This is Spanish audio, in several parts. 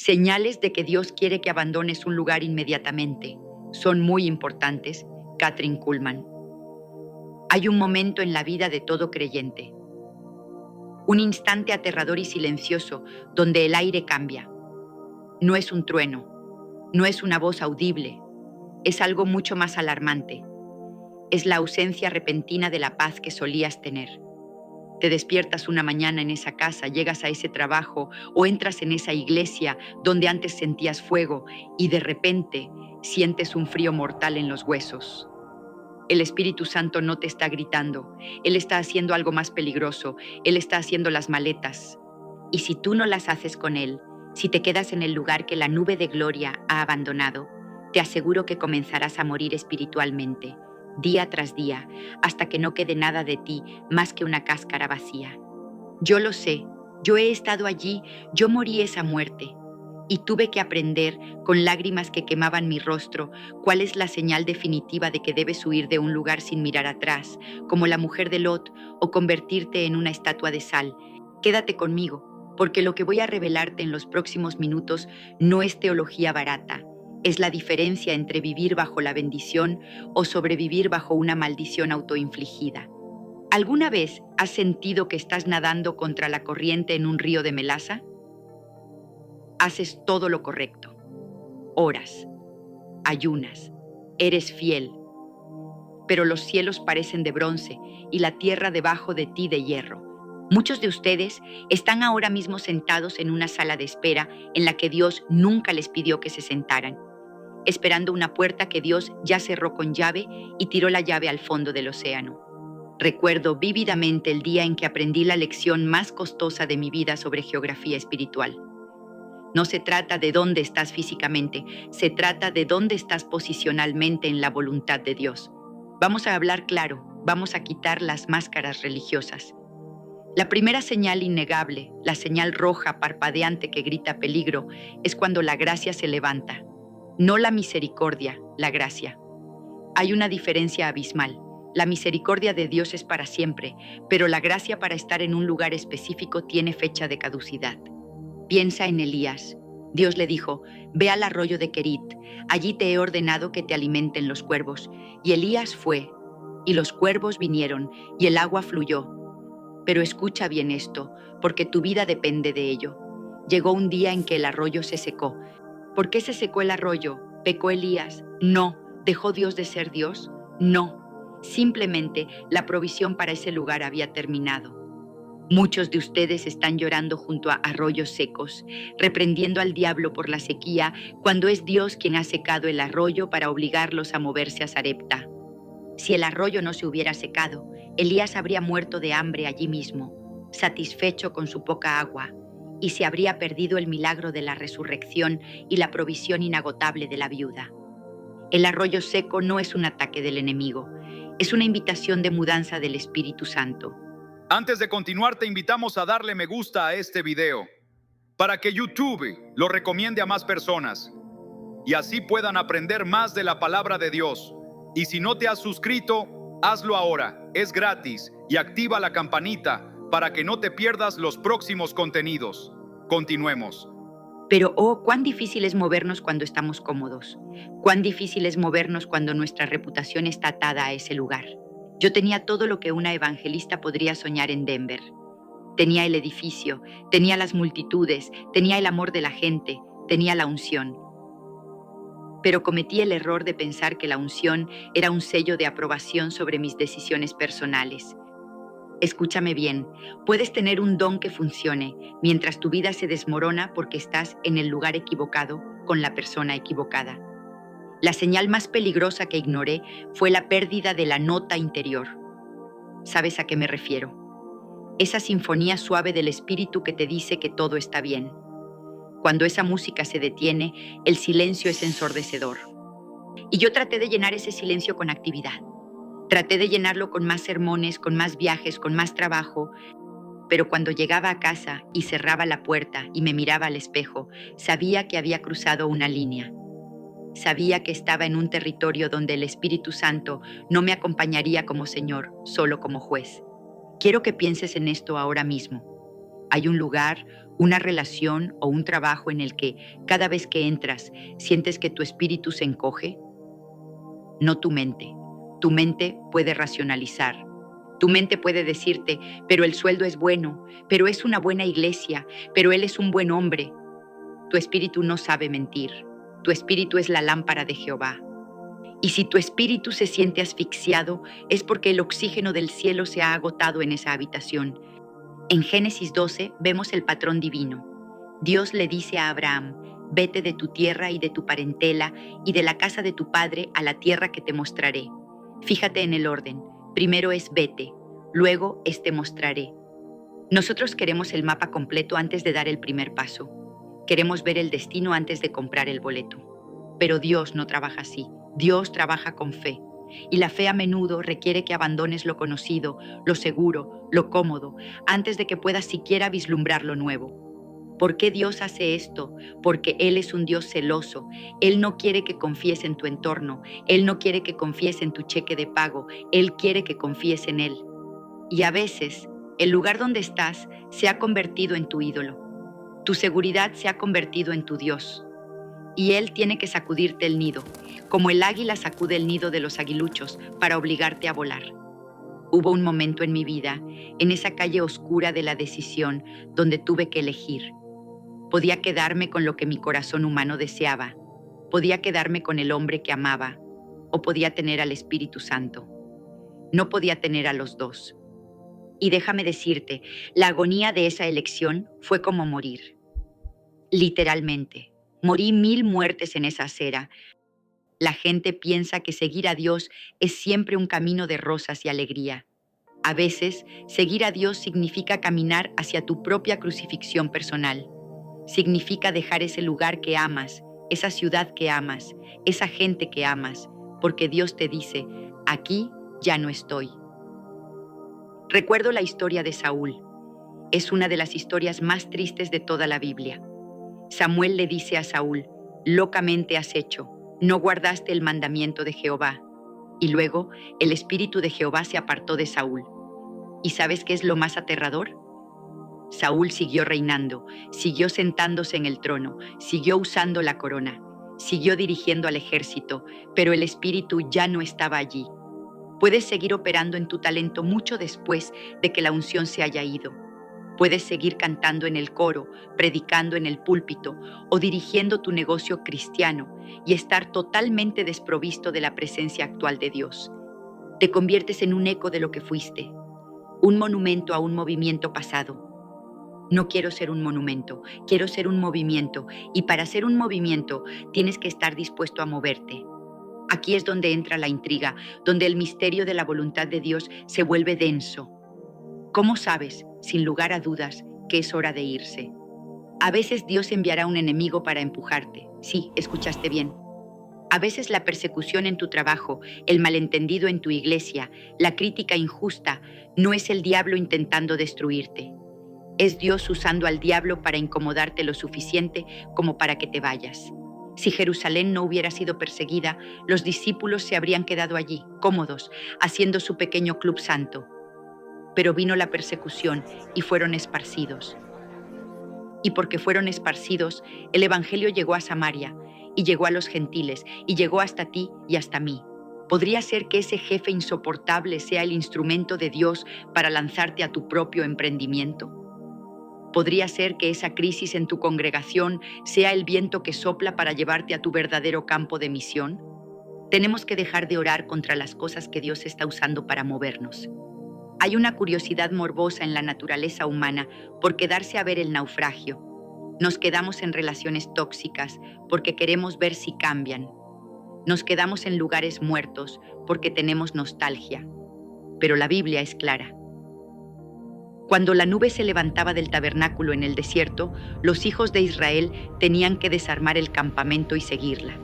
Señales de que Dios quiere que abandones un lugar inmediatamente. Son muy importantes. Kathryn Kuhlman. Hay un momento en la vida de todo creyente. Un instante aterrador y silencioso donde el aire cambia. No es un trueno. No es una voz audible. Es algo mucho más alarmante. Es la ausencia repentina de la paz que solías tener. Te despiertas una mañana en esa casa, llegas a ese trabajo o entras en esa iglesia donde antes sentías fuego y de repente sientes un frío mortal en los huesos. El Espíritu Santo no te está gritando, Él está haciendo algo más peligroso, Él está haciendo las maletas. Y si tú no las haces con Él, si te quedas en el lugar que la nube de gloria ha abandonado, te aseguro que comenzarás a morir espiritualmente, día tras día, hasta que no quede nada de ti más que una cáscara vacía. Yo lo sé, yo he estado allí, yo morí esa muerte. Y tuve que aprender, con lágrimas que quemaban mi rostro, cuál es la señal definitiva de que debes huir de un lugar sin mirar atrás, como la mujer de Lot, o convertirte en una estatua de sal. Quédate conmigo, porque lo que voy a revelarte en los próximos minutos no es teología barata. Es la diferencia entre vivir bajo la bendición o sobrevivir bajo una maldición autoinfligida. ¿Alguna vez has sentido que estás nadando contra la corriente en un río de melaza? Haces todo lo correcto. Oras, ayunas, eres fiel, pero los cielos parecen de bronce y la tierra debajo de ti de hierro. Muchos de ustedes están ahora mismo sentados en una sala de espera en la que Dios nunca les pidió que se sentaran, esperando una puerta que Dios ya cerró con llave y tiró la llave al fondo del océano. Recuerdo vívidamente el día en que aprendí la lección más costosa de mi vida sobre geografía espiritual. No se trata de dónde estás físicamente, se trata de dónde estás posicionalmente en la voluntad de Dios. Vamos a hablar claro, vamos a quitar las máscaras religiosas. La primera señal innegable, la señal roja parpadeante que grita peligro, es cuando la gracia se levanta. No la misericordia, la gracia. Hay una diferencia abismal. La misericordia de Dios es para siempre, pero la gracia para estar en un lugar específico tiene fecha de caducidad. Piensa en Elías. Dios le dijo, ve al arroyo de Querit, allí te he ordenado que te alimenten los cuervos. Y Elías fue, y los cuervos vinieron, y el agua fluyó. Pero escucha bien esto, porque tu vida depende de ello. Llegó un día en que el arroyo se secó. ¿Por qué se secó el arroyo? ¿Pecó Elías? No. ¿Dejó Dios de ser Dios? No. Simplemente la provisión para ese lugar había terminado. Muchos de ustedes están llorando junto a arroyos secos, reprendiendo al diablo por la sequía, cuando es Dios quien ha secado el arroyo para obligarlos a moverse a Sarepta. Si el arroyo no se hubiera secado, Elías habría muerto de hambre allí mismo, satisfecho con su poca agua, y se habría perdido el milagro de la resurrección y la provisión inagotable de la viuda. El arroyo seco no es un ataque del enemigo, es una invitación de mudanza del Espíritu Santo. Antes de continuar, te invitamos a darle me gusta a este video para que YouTube lo recomiende a más personas y así puedan aprender más de la palabra de Dios. Y si no te has suscrito, hazlo ahora, es gratis, y activa la campanita para que no te pierdas los próximos contenidos. Continuemos. Pero, cuán difícil es movernos cuando estamos cómodos. Cuán difícil es movernos cuando nuestra reputación está atada a ese lugar. Yo tenía todo lo que una evangelista podría soñar en Denver. Tenía el edificio, tenía las multitudes, tenía el amor de la gente, tenía la unción. Pero cometí el error de pensar que la unción era un sello de aprobación sobre mis decisiones personales. Escúchame bien, puedes tener un don que funcione mientras tu vida se desmorona porque estás en el lugar equivocado con la persona equivocada. La señal más peligrosa que ignoré fue la pérdida de la nota interior. ¿Sabes a qué me refiero? Esa sinfonía suave del espíritu que te dice que todo está bien. Cuando esa música se detiene, el silencio es ensordecedor. Y yo traté de llenar ese silencio con actividad. Traté de llenarlo con más sermones, con más viajes, con más trabajo, pero cuando llegaba a casa y cerraba la puerta y me miraba al espejo, sabía que había cruzado una línea. Sabía que estaba en un territorio donde el Espíritu Santo no me acompañaría como Señor, solo como juez. Quiero que pienses en esto ahora mismo. Hay un lugar, Una relación o un trabajo en el que cada vez que entras sientes que tu espíritu se encoge. No tu mente. Tu mente puede racionalizar. Tu mente puede decirte, pero el sueldo es bueno, pero es una buena iglesia, pero él es un buen hombre. Tu espíritu no sabe mentir. Tu espíritu es la lámpara de Jehová. Y si tu espíritu se siente asfixiado, es porque el oxígeno del cielo se ha agotado en esa habitación. En Génesis 12 vemos el patrón divino. Dios le dice a Abraham, vete de tu tierra y de tu parentela y de la casa de tu padre a la tierra que te mostraré. Fíjate en el orden. Primero es vete, luego es te mostraré. Nosotros queremos el mapa completo antes de dar el primer paso. Queremos ver el destino antes de comprar el boleto. Pero Dios no trabaja así. Dios trabaja con fe. Y la fe a menudo requiere que abandones lo conocido, lo seguro, lo cómodo, antes de que puedas siquiera vislumbrar lo nuevo. ¿Por qué Dios hace esto? Porque Él es un Dios celoso. Él no quiere que confíes en tu entorno. Él no quiere que confíes en tu cheque de pago. Él quiere que confíes en Él. Y a veces, el lugar donde estás se ha convertido en tu ídolo. Tu seguridad se ha convertido en tu Dios. Y Él tiene que sacudirte el nido, como el águila sacude el nido de los aguiluchos para obligarte a volar. Hubo un momento en mi vida, en esa calle oscura de la decisión, donde tuve que elegir. Podía quedarme con lo que mi corazón humano deseaba, podía quedarme con el hombre que amaba, o podía tener al Espíritu Santo. No podía tener a los dos. Y déjame decirte, la agonía de esa elección fue como morir. Literalmente. Morí 1000 muertes en esa acera. La gente piensa que seguir a Dios es siempre un camino de rosas y alegría. A veces, seguir a Dios significa caminar hacia tu propia crucifixión personal. Significa dejar ese lugar que amas, esa ciudad que amas, esa gente que amas, porque Dios te dice, aquí ya no estoy. Recuerdo la historia de Saúl. Es una de las historias más tristes de toda la Biblia. Samuel le dice a Saúl, locamente has hecho, no guardaste el mandamiento de Jehová. Y luego el espíritu de Jehová se apartó de Saúl. ¿Y sabes qué es lo más aterrador? Saúl siguió reinando, siguió sentándose en el trono, siguió usando la corona, siguió dirigiendo al ejército, pero el espíritu ya no estaba allí. Puedes seguir operando en tu talento mucho después de que la unción se haya ido. Puedes seguir cantando en el coro, predicando en el púlpito o dirigiendo tu negocio cristiano y estar totalmente desprovisto de la presencia actual de Dios. Te conviertes en un eco de lo que fuiste, un monumento a un movimiento pasado. No quiero ser un monumento, quiero ser un movimiento, y para ser un movimiento tienes que estar dispuesto a moverte. Aquí es donde entra la intriga, donde el misterio de la voluntad de Dios se vuelve denso. ¿Cómo sabes, sin lugar a dudas, que es hora de irse? A veces Dios enviará un enemigo para empujarte. Sí, escuchaste bien. A veces la persecución en tu trabajo, el malentendido en tu iglesia, la crítica injusta, no es el diablo intentando destruirte. Es Dios usando al diablo para incomodarte lo suficiente como para que te vayas. Si Jerusalén no hubiera sido perseguida, los discípulos se habrían quedado allí, cómodos, haciendo su pequeño club santo. Pero vino la persecución y fueron esparcidos. Y porque fueron esparcidos, el evangelio llegó a Samaria, y llegó a los gentiles, y llegó hasta ti y hasta mí. ¿Podría ser que ese jefe insoportable sea el instrumento de Dios para lanzarte a tu propio emprendimiento? ¿Podría ser que esa crisis en tu congregación sea el viento que sopla para llevarte a tu verdadero campo de misión? Tenemos que dejar de orar contra las cosas que Dios está usando para movernos. Hay una curiosidad morbosa en la naturaleza humana por quedarse a ver el naufragio. Nos quedamos en relaciones tóxicas porque queremos ver si cambian. Nos quedamos en lugares muertos porque tenemos nostalgia. Pero la Biblia es clara. Cuando la nube se levantaba del tabernáculo en el desierto, los hijos de Israel tenían que desarmar el campamento y seguirla.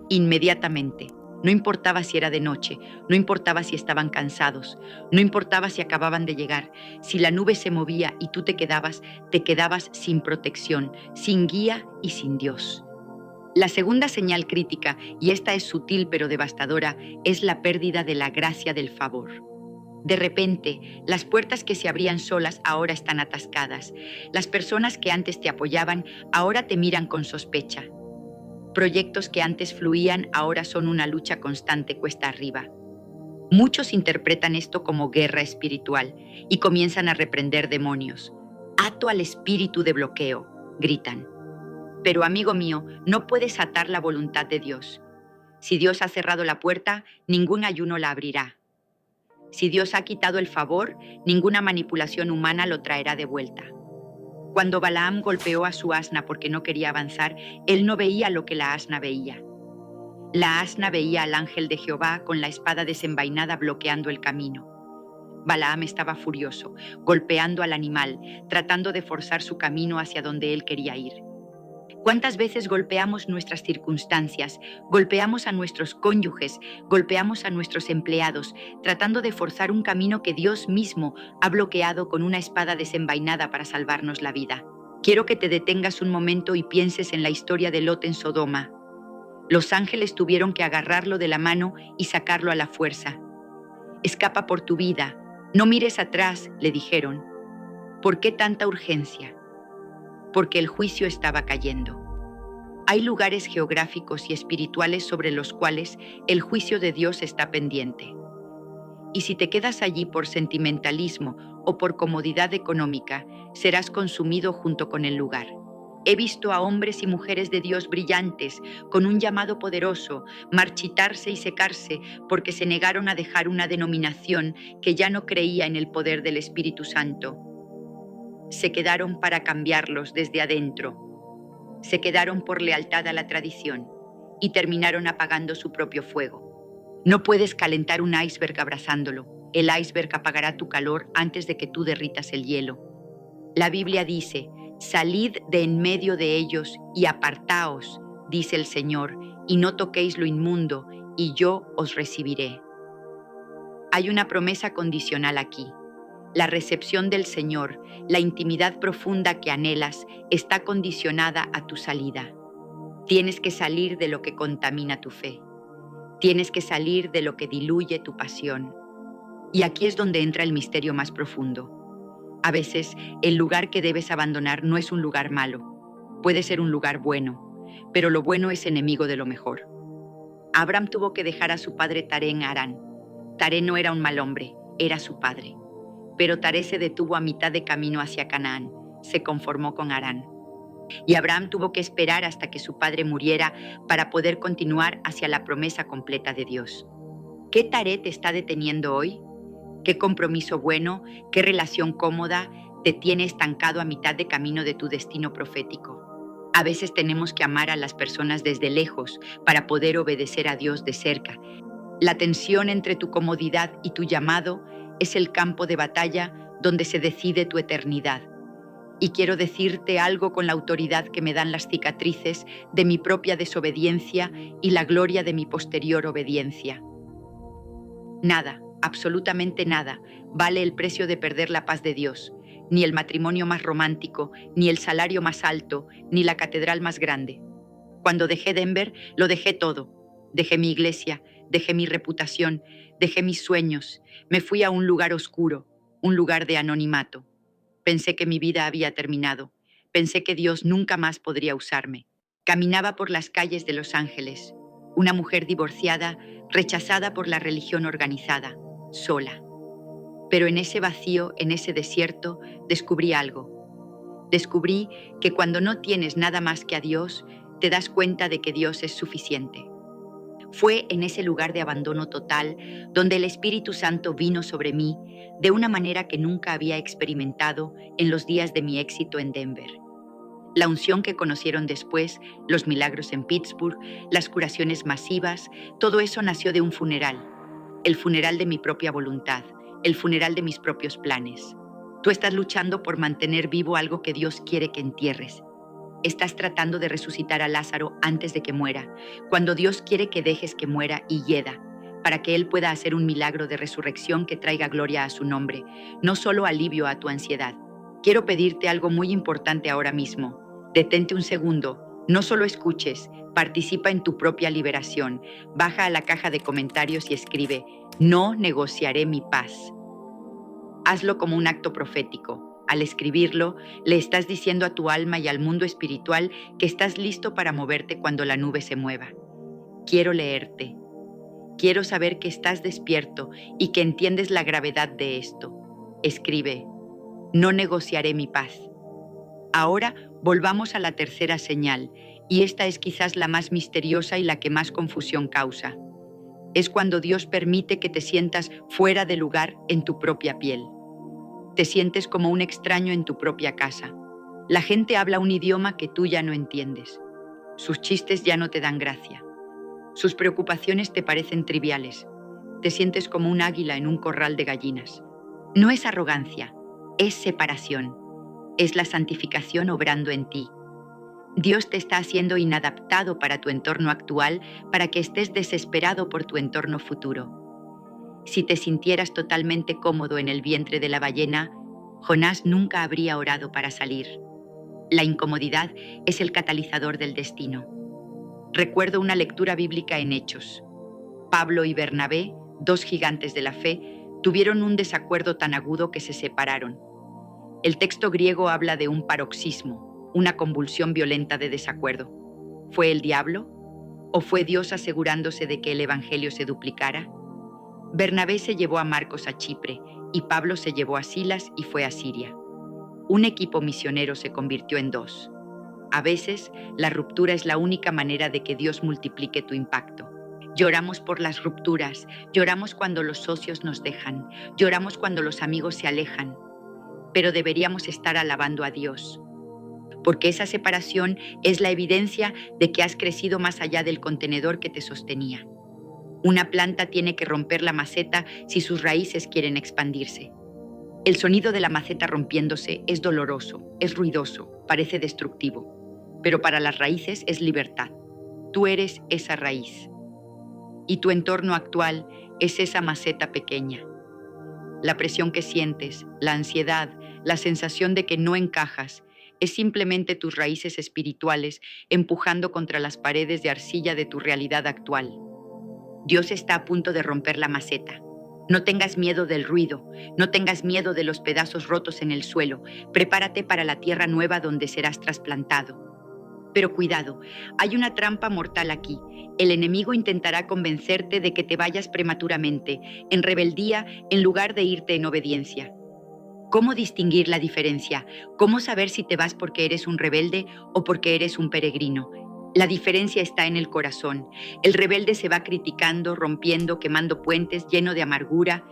Inmediatamente. No importaba si era de noche, no importaba si estaban cansados, no importaba si acababan de llegar. Si la nube se movía y tú te quedabas sin protección, sin guía y sin Dios. La segunda señal crítica, y esta es sutil pero devastadora, es la pérdida de la gracia del favor. De repente, las puertas que se abrían solas ahora están atascadas. Las personas que antes te apoyaban ahora te miran con sospecha. Proyectos que antes fluían ahora son una lucha constante cuesta arriba. Muchos interpretan esto como guerra espiritual y comienzan a reprender demonios. Ato al espíritu de bloqueo, gritan. Pero amigo mío, no puedes atar la voluntad de Dios. Si Dios ha cerrado la puerta, ningún ayuno la abrirá. Si Dios ha quitado el favor, ninguna manipulación humana lo traerá de vuelta. Cuando Balaam golpeó a su asna porque no quería avanzar, él no veía lo que la asna veía. La asna veía al ángel de Jehová con la espada desenvainada bloqueando el camino. Balaam estaba furioso, golpeando al animal, tratando de forzar su camino hacia donde él quería ir. ¿Cuántas veces golpeamos nuestras circunstancias, golpeamos a nuestros cónyuges, golpeamos a nuestros empleados, tratando de forzar un camino que Dios mismo ha bloqueado con una espada desenvainada para salvarnos la vida? Quiero que te detengas un momento y pienses en la historia de Lot en Sodoma. Los ángeles tuvieron que agarrarlo de la mano y sacarlo a la fuerza. Escapa por tu vida, no mires atrás, le dijeron. ¿Por qué tanta urgencia? Porque el juicio estaba cayendo. Hay lugares geográficos y espirituales sobre los cuales el juicio de Dios está pendiente. Y si te quedas allí por sentimentalismo o por comodidad económica, serás consumido junto con el lugar. He visto a hombres y mujeres de Dios brillantes, con un llamado poderoso, marchitarse y secarse porque se negaron a dejar una denominación que ya no creía en el poder del Espíritu Santo. Se quedaron para cambiarlos desde adentro. Se quedaron por lealtad a la tradición y terminaron apagando su propio fuego. No puedes calentar un iceberg abrazándolo. El iceberg apagará tu calor antes de que tú derritas el hielo. La Biblia dice: salid de en medio de ellos y apartaos, dice el Señor, y no toquéis lo inmundo, y yo os recibiré. Hay una promesa condicional aquí. La recepción del Señor, la intimidad profunda que anhelas, está condicionada a tu salida. Tienes que salir de lo que contamina tu fe. Tienes que salir de lo que diluye tu pasión. Y aquí es donde entra el misterio más profundo. A veces, el lugar que debes abandonar no es un lugar malo. Puede ser un lugar bueno, pero lo bueno es enemigo de lo mejor. Abraham tuvo que dejar a su padre Taré en Harán. Taré no era un mal hombre, era su padre. Pero Taré se detuvo a mitad de camino hacia Canaán, se conformó con Harán. Y Abraham tuvo que esperar hasta que su padre muriera para poder continuar hacia la promesa completa de Dios. ¿Qué Taré te está deteniendo hoy? ¿Qué compromiso bueno, qué relación cómoda te tiene estancado a mitad de camino de tu destino profético? A veces tenemos que amar a las personas desde lejos para poder obedecer a Dios de cerca. La tensión entre tu comodidad y tu llamado es el campo de batalla donde se decide tu eternidad. Y quiero decirte algo con la autoridad que me dan las cicatrices de mi propia desobediencia y la gloria de mi posterior obediencia. Nada, absolutamente nada, vale el precio de perder la paz de Dios, ni el matrimonio más romántico, ni el salario más alto, ni la catedral más grande. Cuando dejé Denver, lo dejé todo. Dejé mi iglesia, dejé mi reputación, dejé mis sueños, me fui a un lugar oscuro, un lugar de anonimato. Pensé que mi vida había terminado, pensé que Dios nunca más podría usarme. Caminaba por las calles de Los Ángeles, una mujer divorciada, rechazada por la religión organizada, sola. Pero en ese vacío, en ese desierto, descubrí algo. Descubrí que cuando no tienes nada más que a Dios, te das cuenta de que Dios es suficiente. Fue en ese lugar de abandono total donde el Espíritu Santo vino sobre mí de una manera que nunca había experimentado en los días de mi éxito en Denver. La unción que conocieron después, los milagros en Pittsburgh, las curaciones masivas, todo eso nació de un funeral. El funeral de mi propia voluntad, el funeral de mis propios planes. Tú estás luchando por mantener vivo algo que Dios quiere que entierres. Estás tratando de resucitar a Lázaro antes de que muera, cuando Dios quiere que dejes que muera y hieda, para que Él pueda hacer un milagro de resurrección que traiga gloria a su nombre, no solo alivio a tu ansiedad. Quiero pedirte algo muy importante ahora mismo. Detente un segundo, no solo escuches, participa en tu propia liberación. Baja a la caja de comentarios y escribe: no negociaré mi paz. Hazlo como un acto profético. Al escribirlo, le estás diciendo a tu alma y al mundo espiritual que estás listo para moverte cuando la nube se mueva. Quiero leerte. Quiero saber que estás despierto y que entiendes la gravedad de esto. Escribe: no negociaré mi paz. Ahora volvamos a la tercera señal, y esta es quizás la más misteriosa y la que más confusión causa. Es cuando Dios permite que te sientas fuera de lugar en tu propia piel. Te sientes como un extraño en tu propia casa. La gente habla un idioma que tú ya no entiendes. Sus chistes ya no te dan gracia. Sus preocupaciones te parecen triviales. Te sientes como un águila en un corral de gallinas. No es arrogancia, es separación. Es la santificación obrando en ti. Dios te está haciendo inadaptado para tu entorno actual para que estés desesperado por tu entorno futuro. Si te sintieras totalmente cómodo en el vientre de la ballena, Jonás nunca habría orado para salir. La incomodidad es el catalizador del destino. Recuerdo una lectura bíblica en Hechos. Pablo y Bernabé, dos gigantes de la fe, tuvieron un desacuerdo tan agudo que se separaron. El texto griego habla de un paroxismo, una convulsión violenta de desacuerdo. ¿Fue el diablo? ¿O fue Dios asegurándose de que el evangelio se duplicara? Bernabé se llevó a Marcos a Chipre y Pablo se llevó a Silas y fue a Siria. Un equipo misionero se convirtió en dos. A veces, la ruptura es la única manera de que Dios multiplique tu impacto. Lloramos por las rupturas, lloramos cuando los socios nos dejan, lloramos cuando los amigos se alejan, pero deberíamos estar alabando a Dios, porque esa separación es la evidencia de que has crecido más allá del contenedor que te sostenía. Una planta tiene que romper la maceta si sus raíces quieren expandirse. El sonido de la maceta rompiéndose es doloroso, es ruidoso, parece destructivo, pero para las raíces es libertad. Tú eres esa raíz. Y tu entorno actual es esa maceta pequeña. La presión que sientes, la ansiedad, la sensación de que no encajas, es simplemente tus raíces espirituales empujando contra las paredes de arcilla de tu realidad actual. Dios está a punto de romper la maceta. No tengas miedo del ruido, no tengas miedo de los pedazos rotos en el suelo. Prepárate para la tierra nueva donde serás trasplantado. Pero cuidado, hay una trampa mortal aquí. El enemigo intentará convencerte de que te vayas prematuramente, en rebeldía, en lugar de irte en obediencia. ¿Cómo distinguir la diferencia? ¿Cómo saber si te vas porque eres un rebelde o porque eres un peregrino? La diferencia está en el corazón. El rebelde se va criticando, rompiendo, quemando puentes, lleno de amargura.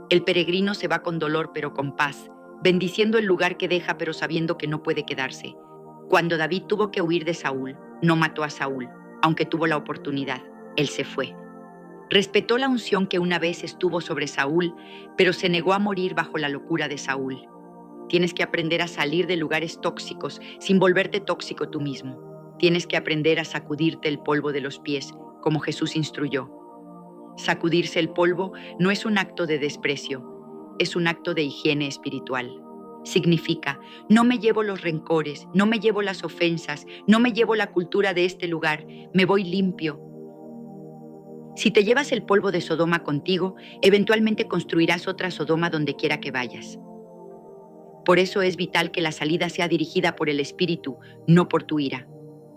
El peregrino se va con dolor pero con paz, bendiciendo el lugar que deja pero sabiendo que no puede quedarse. Cuando David tuvo que huir de Saúl, no mató a Saúl, aunque tuvo la oportunidad. Él se fue. Respetó la unción que una vez estuvo sobre Saúl, pero se negó a morir bajo la locura de Saúl. Tienes que aprender a salir de lugares tóxicos sin volverte tóxico tú mismo. Tienes que aprender a sacudirte el polvo de los pies, como Jesús instruyó. Sacudirse el polvo no es un acto de desprecio, es un acto de higiene espiritual. Significa, no me llevo los rencores, no me llevo las ofensas, no me llevo la cultura de este lugar, me voy limpio. Si te llevas el polvo de Sodoma contigo, eventualmente construirás otra Sodoma donde quiera que vayas. Por eso es vital que la salida sea dirigida por el Espíritu, no por tu ira.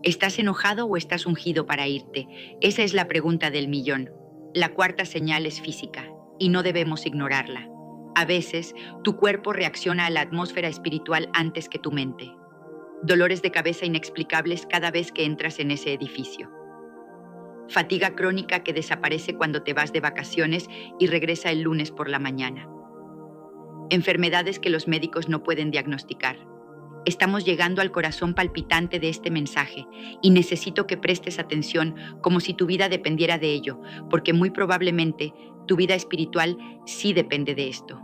¿Estás enojado o estás ungido para irte? Esa es la pregunta del millón. La cuarta señal es física, y no debemos ignorarla. A veces, tu cuerpo reacciona a la atmósfera espiritual antes que tu mente. Dolores de cabeza inexplicables cada vez que entras en ese edificio. Fatiga crónica que desaparece cuando te vas de vacaciones y regresa el lunes por la mañana. Enfermedades que los médicos no pueden diagnosticar. Estamos llegando al corazón palpitante de este mensaje y necesito que prestes atención como si tu vida dependiera de ello, porque muy probablemente tu vida espiritual sí depende de esto.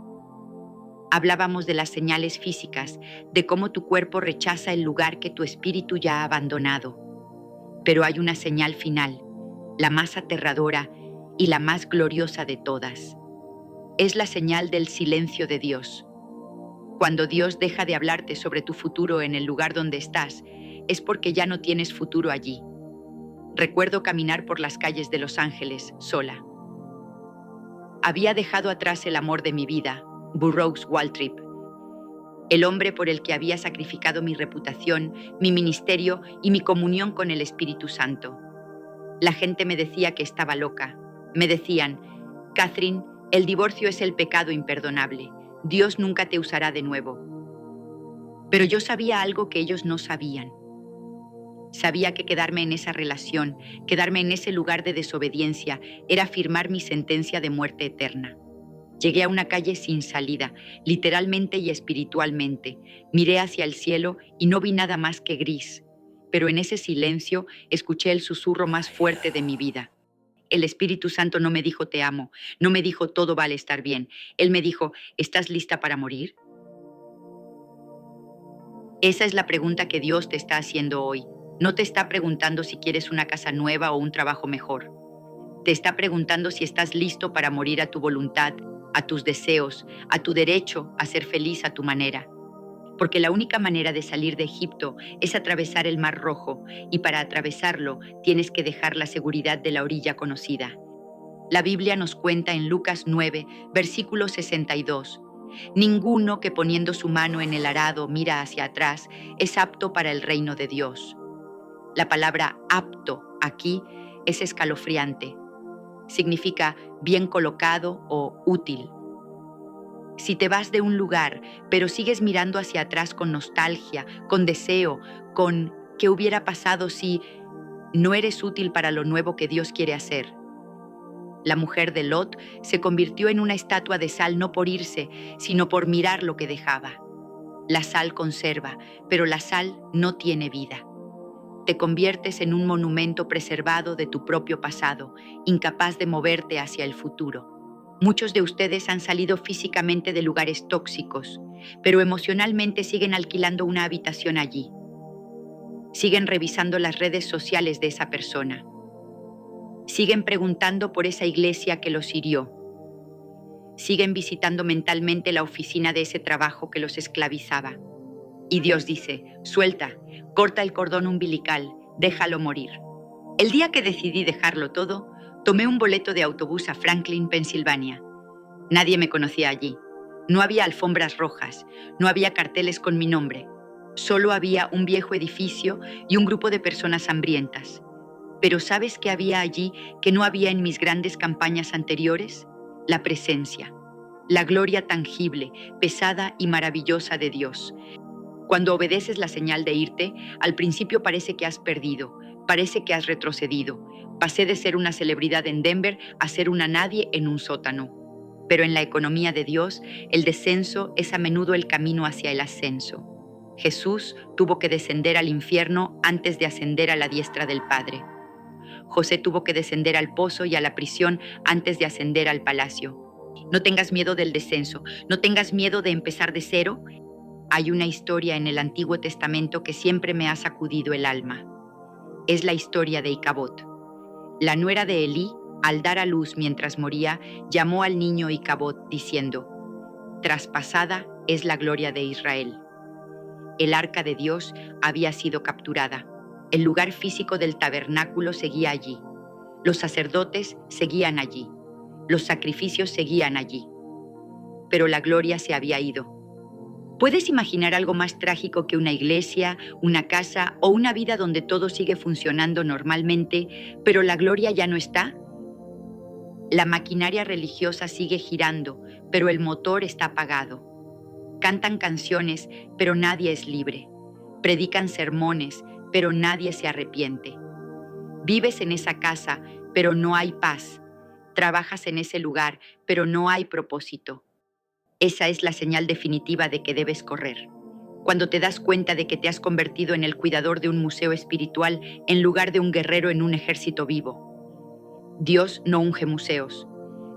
Hablábamos de las señales físicas, de cómo tu cuerpo rechaza el lugar que tu espíritu ya ha abandonado. Pero hay una señal final, la más aterradora y la más gloriosa de todas. Es la señal del silencio de Dios. Cuando Dios deja de hablarte sobre tu futuro en el lugar donde estás, es porque ya no tienes futuro allí. Recuerdo caminar por las calles de Los Ángeles sola. Había dejado atrás el amor de mi vida, Burroughs Waltrip, el hombre por el que había sacrificado mi reputación, mi ministerio y mi comunión con el Espíritu Santo. La gente me decía que estaba loca. Me decían, Catherine, el divorcio es el pecado imperdonable. Dios nunca te usará de nuevo. Pero yo sabía algo que ellos no sabían. Sabía que quedarme en esa relación, quedarme en ese lugar de desobediencia, era firmar mi sentencia de muerte eterna. Llegué a una calle sin salida, literalmente y espiritualmente. Miré hacia el cielo y no vi nada más que gris. Pero en ese silencio escuché el susurro más fuerte de mi vida. El Espíritu Santo no me dijo te amo, no me dijo todo va a estar bien. Él me dijo, ¿estás lista para morir? Esa es la pregunta que Dios te está haciendo hoy. No te está preguntando si quieres una casa nueva o un trabajo mejor. Te está preguntando si estás listo para morir a tu voluntad, a tus deseos, a tu derecho a ser feliz a tu manera. Porque la única manera de salir de Egipto es atravesar el Mar Rojo, y para atravesarlo tienes que dejar la seguridad de la orilla conocida. La Biblia nos cuenta en Lucas 9, versículo 62, ninguno que poniendo su mano en el arado mira hacia atrás es apto para el reino de Dios. La palabra apto aquí es escalofriante. Significa bien colocado o útil. Si te vas de un lugar, pero sigues mirando hacia atrás con nostalgia, con deseo, con ¿qué hubiera pasado si no eres útil para lo nuevo que Dios quiere hacer? La mujer de Lot se convirtió en una estatua de sal no por irse, sino por mirar lo que dejaba. La sal conserva, pero la sal no tiene vida. Te conviertes en un monumento preservado de tu propio pasado, incapaz de moverte hacia el futuro. Muchos de ustedes han salido físicamente de lugares tóxicos, pero emocionalmente siguen alquilando una habitación allí. Siguen revisando las redes sociales de esa persona. Siguen preguntando por esa iglesia que los hirió. Siguen visitando mentalmente la oficina de ese trabajo que los esclavizaba. Y Dios dice, suelta, corta el cordón umbilical, déjalo morir. El día que decidí dejarlo todo, tomé un boleto de autobús a Franklin, Pensilvania. Nadie me conocía allí. No había alfombras rojas, no había carteles con mi nombre. Solo había un viejo edificio y un grupo de personas hambrientas. Pero ¿sabes qué había allí que no había en mis grandes campañas anteriores? La presencia, la gloria tangible, pesada y maravillosa de Dios. Cuando obedeces la señal de irte, al principio parece que has perdido, parece que has retrocedido. Pasé de ser una celebridad en Denver a ser una nadie en un sótano. Pero en la economía de Dios, el descenso es a menudo el camino hacia el ascenso. Jesús tuvo que descender al infierno antes de ascender a la diestra del Padre. José tuvo que descender al pozo y a la prisión antes de ascender al palacio. No tengas miedo del descenso, no tengas miedo de empezar de cero. Hay una historia en el Antiguo Testamento que siempre me ha sacudido el alma. Es la historia de Icabod. La nuera de Elí, al dar a luz mientras moría, llamó al niño Icabod diciendo, traspasada es la gloria de Israel. El arca de Dios había sido capturada. El lugar físico del tabernáculo seguía allí. Los sacerdotes seguían allí. Los sacrificios seguían allí. Pero la gloria se había ido. ¿Puedes imaginar algo más trágico que una iglesia, una casa o una vida donde todo sigue funcionando normalmente, pero la gloria ya no está? La maquinaria religiosa sigue girando, pero el motor está apagado. Cantan canciones, pero nadie es libre. Predican sermones, pero nadie se arrepiente. Vives en esa casa, pero no hay paz. Trabajas en ese lugar, pero no hay propósito. Esa es la señal definitiva de que debes correr. Cuando te das cuenta de que te has convertido en el cuidador de un museo espiritual en lugar de un guerrero en un ejército vivo. Dios no unge museos.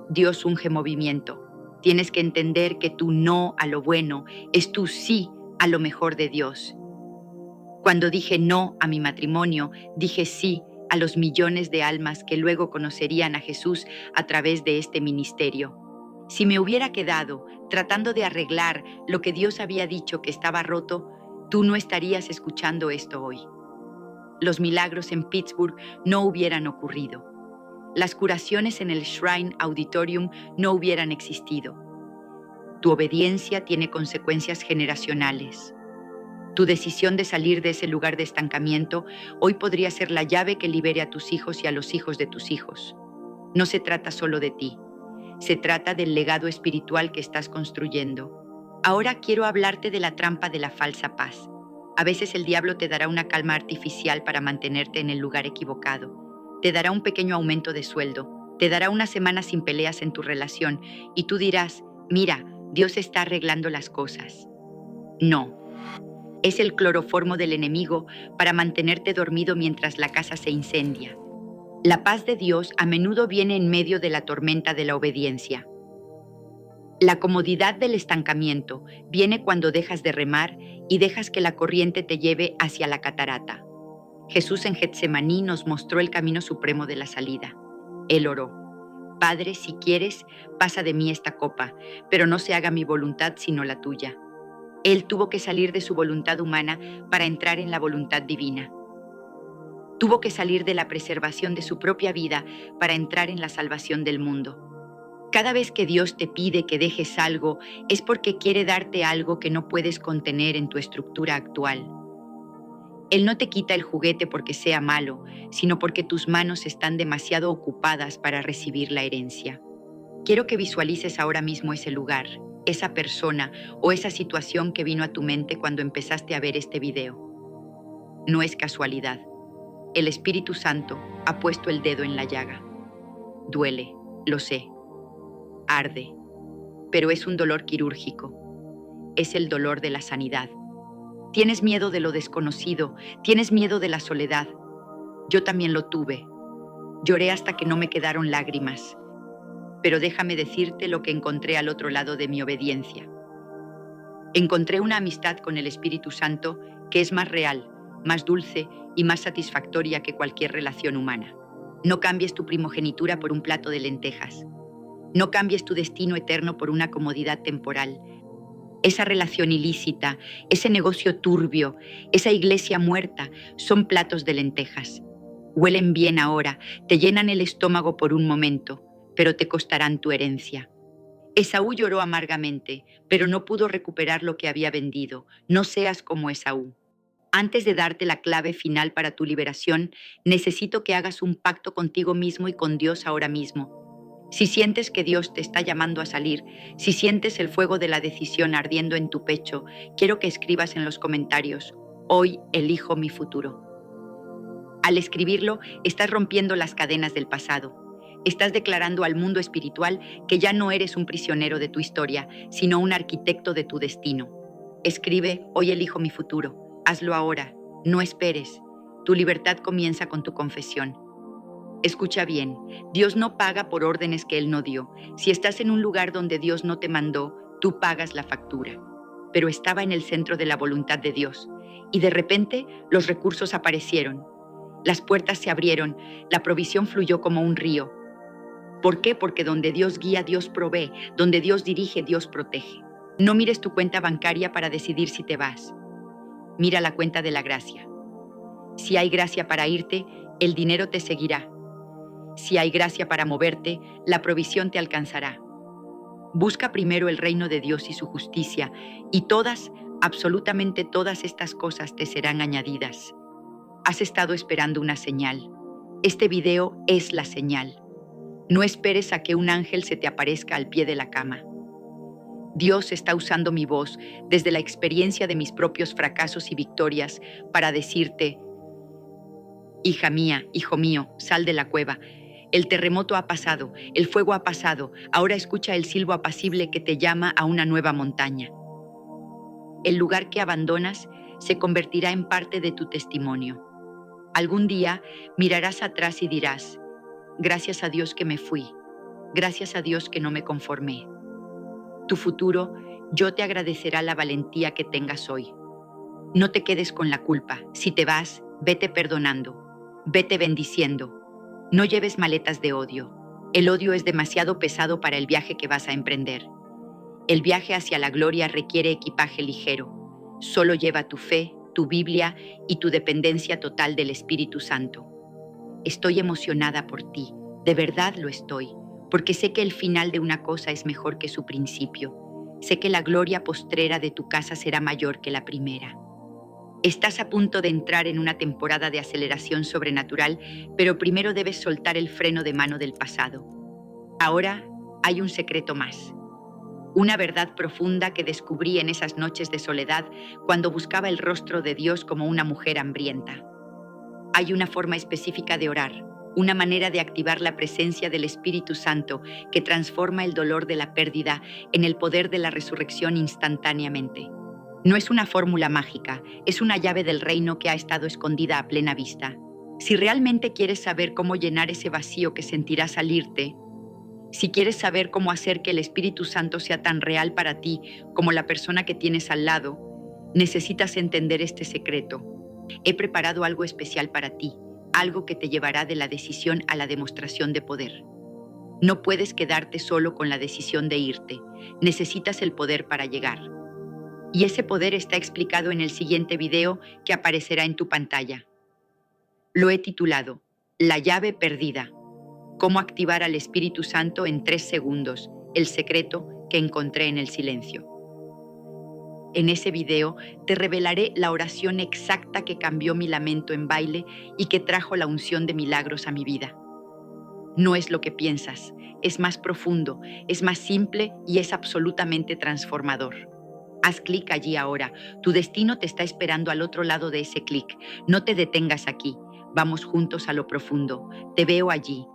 Dios unge movimiento. Tienes que entender que tu no a lo bueno es tu sí a lo mejor de Dios. Cuando dije no a mi matrimonio, dije sí a los millones de almas que luego conocerían a Jesús a través de este ministerio. Si me hubiera quedado tratando de arreglar lo que Dios había dicho que estaba roto, tú no estarías escuchando esto hoy. Los milagros en Pittsburgh no hubieran ocurrido. Las curaciones en el Shrine Auditorium no hubieran existido. Tu obediencia tiene consecuencias generacionales. Tu decisión de salir de ese lugar de estancamiento hoy podría ser la llave que libere a tus hijos y a los hijos de tus hijos. No se trata solo de ti, se trata del legado espiritual que estás construyendo. Ahora quiero hablarte de la trampa de la falsa paz. A veces el diablo te dará una calma artificial para mantenerte en el lugar equivocado. Te dará un pequeño aumento de sueldo, te dará una semana sin peleas en tu relación y tú dirás, mira, Dios está arreglando las cosas. No. Es el cloroformo del enemigo para mantenerte dormido mientras la casa se incendia. La paz de Dios a menudo viene en medio de la tormenta de la obediencia. La comodidad del estancamiento viene cuando dejas de remar y dejas que la corriente te lleve hacia la catarata. Jesús en Getsemaní nos mostró el camino supremo de la salida. Él oró: Padre, si quieres, pasa de mí esta copa, pero no se haga mi voluntad sino la tuya. Él tuvo que salir de su voluntad humana para entrar en la voluntad divina. Tuvo que salir de la preservación de su propia vida para entrar en la salvación del mundo. Cada vez que Dios te pide que dejes algo, es porque quiere darte algo que no puedes contener en tu estructura actual. Él no te quita el juguete porque sea malo, sino porque tus manos están demasiado ocupadas para recibir la herencia. Quiero que visualices ahora mismo ese lugar, esa persona o esa situación que vino a tu mente cuando empezaste a ver este video. No es casualidad. El Espíritu Santo ha puesto el dedo en la llaga. Duele, lo sé. Arde. Pero es un dolor quirúrgico. Es el dolor de la sanidad. Tienes miedo de lo desconocido, tienes miedo de la soledad. Yo también lo tuve. Lloré hasta que no me quedaron lágrimas. Pero déjame decirte lo que encontré al otro lado de mi obediencia. Encontré una amistad con el Espíritu Santo que es más real, más dulce y más satisfactoria que cualquier relación humana. No cambies tu primogenitura por un plato de lentejas. No cambies tu destino eterno por una comodidad temporal. Esa relación ilícita, ese negocio turbio, esa iglesia muerta, son platos de lentejas. Huelen bien ahora, te llenan el estómago por un momento, pero te costarán tu herencia. Esaú lloró amargamente, pero no pudo recuperar lo que había vendido. No seas como Esaú. Antes de darte la clave final para tu liberación, necesito que hagas un pacto contigo mismo y con Dios ahora mismo. Si sientes que Dios te está llamando a salir, si sientes el fuego de la decisión ardiendo en tu pecho, quiero que escribas en los comentarios: hoy elijo mi futuro. Al escribirlo, estás rompiendo las cadenas del pasado. Estás declarando al mundo espiritual que ya no eres un prisionero de tu historia, sino un arquitecto de tu destino. Escribe: hoy elijo mi futuro. Hazlo ahora. No esperes. Tu libertad comienza con tu confesión. Escucha bien, Dios no paga por órdenes que Él no dio. Si estás en un lugar donde Dios no te mandó, tú pagas la factura. Pero estaba en el centro de la voluntad de Dios, y de repente los recursos aparecieron. Las puertas se abrieron, la provisión fluyó como un río. ¿Por qué? Porque donde Dios guía, Dios provee, donde Dios dirige, Dios protege. No mires tu cuenta bancaria para decidir si te vas. Mira la cuenta de la gracia. Si hay gracia para irte, el dinero te seguirá. Si hay gracia para moverte, la provisión te alcanzará. Busca primero el reino de Dios y su justicia, y todas, absolutamente todas estas cosas te serán añadidas. Has estado esperando una señal. Este video es la señal. No esperes a que un ángel se te aparezca al pie de la cama. Dios está usando mi voz desde la experiencia de mis propios fracasos y victorias para decirte: hija mía, hijo mío, sal de la cueva. El terremoto ha pasado, el fuego ha pasado, ahora escucha el silbo apacible que te llama a una nueva montaña. El lugar que abandonas se convertirá en parte de tu testimonio. Algún día mirarás atrás y dirás: gracias a Dios que me fui, gracias a Dios que no me conformé. Tu futuro, yo te agradecerá la valentía que tengas hoy. No te quedes con la culpa. Si te vas, vete perdonando, vete bendiciendo. No lleves maletas de odio. El odio es demasiado pesado para el viaje que vas a emprender. El viaje hacia la gloria requiere equipaje ligero. Solo lleva tu fe, tu Biblia y tu dependencia total del Espíritu Santo. Estoy emocionada por ti, de verdad lo estoy, porque sé que el final de una cosa es mejor que su principio. Sé que la gloria postrera de tu casa será mayor que la primera. Estás a punto de entrar en una temporada de aceleración sobrenatural, pero primero debes soltar el freno de mano del pasado. Ahora hay un secreto más. Una verdad profunda que descubrí en esas noches de soledad cuando buscaba el rostro de Dios como una mujer hambrienta. Hay una forma específica de orar, una manera de activar la presencia del Espíritu Santo que transforma el dolor de la pérdida en el poder de la resurrección instantáneamente. No es una fórmula mágica, es una llave del reino que ha estado escondida a plena vista. Si realmente quieres saber cómo llenar ese vacío que sentirás al irte, si quieres saber cómo hacer que el Espíritu Santo sea tan real para ti como la persona que tienes al lado, necesitas entender este secreto. He preparado algo especial para ti, algo que te llevará de la decisión a la demostración de poder. No puedes quedarte solo con la decisión de irte, necesitas el poder para llegar. Y ese poder está explicado en el siguiente video que aparecerá en tu pantalla. Lo he titulado La llave perdida. Cómo activar al Espíritu Santo en 3 segundos, el secreto que encontré en el silencio. En ese video te revelaré la oración exacta que cambió mi lamento en baile y que trajo la unción de milagros a mi vida. No es lo que piensas, es más profundo, es más simple y es absolutamente transformador. Haz clic allí ahora, tu destino te está esperando al otro lado de ese clic. No te detengas aquí, vamos juntos a lo profundo. Te veo allí,